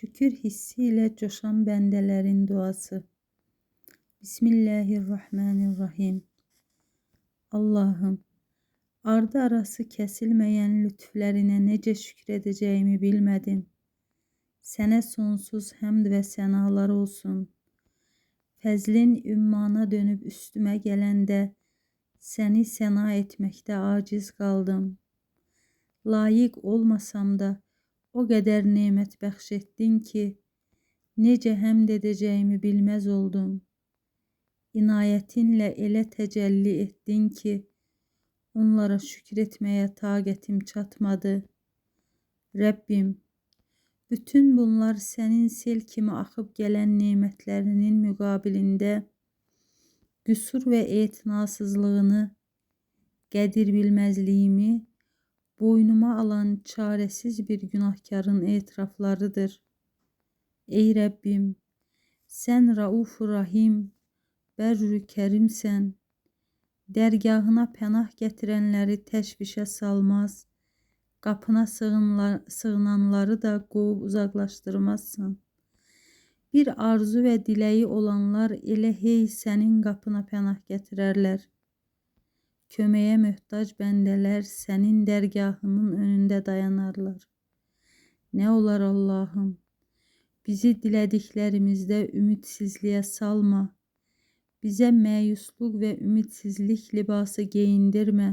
Şükür hissiyle coşan bendelerin duası. Bismillahirrahmanirrahim. Allah'ım, ardı arası kesilmeyen lütflerine nece şükredeceğimi bilmedim. Sene sonsuz hamd ve senalar olsun. Fezlin ümmana dönüp üstüme gelende seni sena etmekte aciz kaldım. Layık olmasam da o kadar nimet bəxşetdin ki, nece həmd edeceğimi bilmez oldum. İnayetinle ele tecelli ettin ki, onlara şükretmeye taqətim çatmadı. Rabbim, bütün bunlar senin sel kimi akıp gelen nimetlerinin müqabilində qüsur ve etinasızlığını, qədir bilmezliğimi boynuma alan çaresiz bir günahkarın etiraflarıdır. Ey Rabbim, sen Rauf-u Rahim, Berrü Kerimsən, dərgahına pənah gətirənləri təşvişə salmaz, qapına sığınanları da qovub uzaqlaşdırmazsan. Bir arzu və diləyi olanlar elə hey sənin qapına pənah gətirərlər. Köməyə möhtac bəndələr sənin dərgahının önündə dayanarlar. Nə olar Allah'ım, bizi dilədiklərimizdə ümidsizliyə salma, bizə məyusluq və ümidsizlik libası geyindirmə.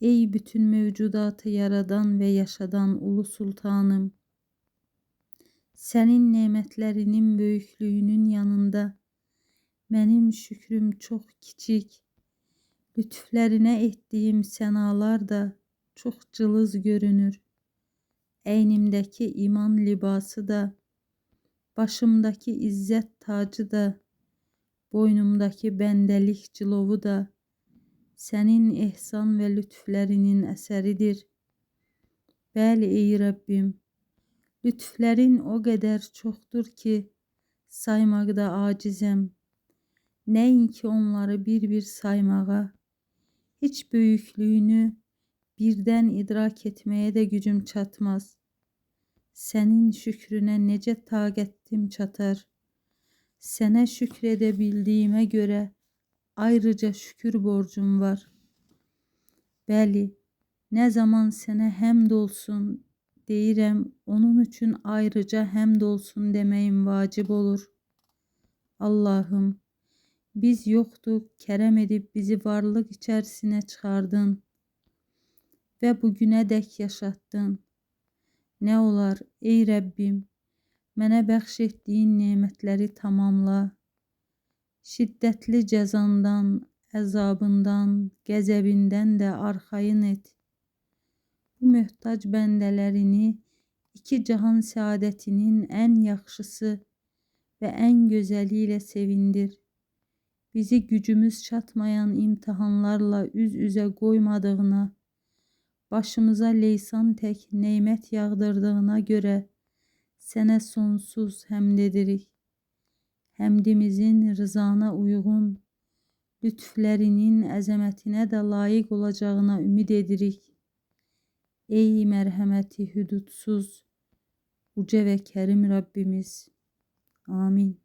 Ey bütün mövcudatı yaradan və yaşadan ulu sultanım, sənin nemətlərinin böyüklüyünün yanında mənim şükrüm çox kiçik, lütflərinə etdiyim sənalar da çox cılız görünür. Əynimdəki iman libası da, başımdakı izzət tacı da, boynumdaki bəndəlik cilovu da sənin ehsan və lütflərinin əsəridir. Bəli ey Rabbim, lütflərin o qədər çoxdur ki, saymaqda acizəm. Nəinki onları bir-bir saymağa, heç böyüklüyünü birdən idrak etməyə də gücüm çatmaz. Sənin şükrünə necə taqətim çatar? Sənə şükr edə bildiyimə görə ayrıca şükür borcum var. Bəli, nə zaman sənə həmd olsun deyirəm, onun üçün ayrıca həmd olsun deməyim vacib olur. Allah'ım, biz yoxduq, kərəm edib bizi varlıq içərisinə çıxardın və bugünə dək yaşatdın. Nə olar ey Rəbbim, mənə bəxş etdiyin nemətləri tamamla. Şiddətli cəzandan, əzabından, qəzəbindən də arxayın et. Bu möhtac bəndələrini iki cahan səadətinin ən yaxşısı və ən gözəli ilə sevindir. Bizi gücümüz çatmayan imtihanlarla üz-üzə qoymadığına, başımıza leysan tək neymət yağdırdığına görə sənə sonsuz həmd edirik. Həmdimizin rızana uyğun, lütflərinin əzəmətinə də layiq olacağına ümid edirik. Ey mərhəməti hüdudsuz, uca və kərim Rabbimiz. Amin.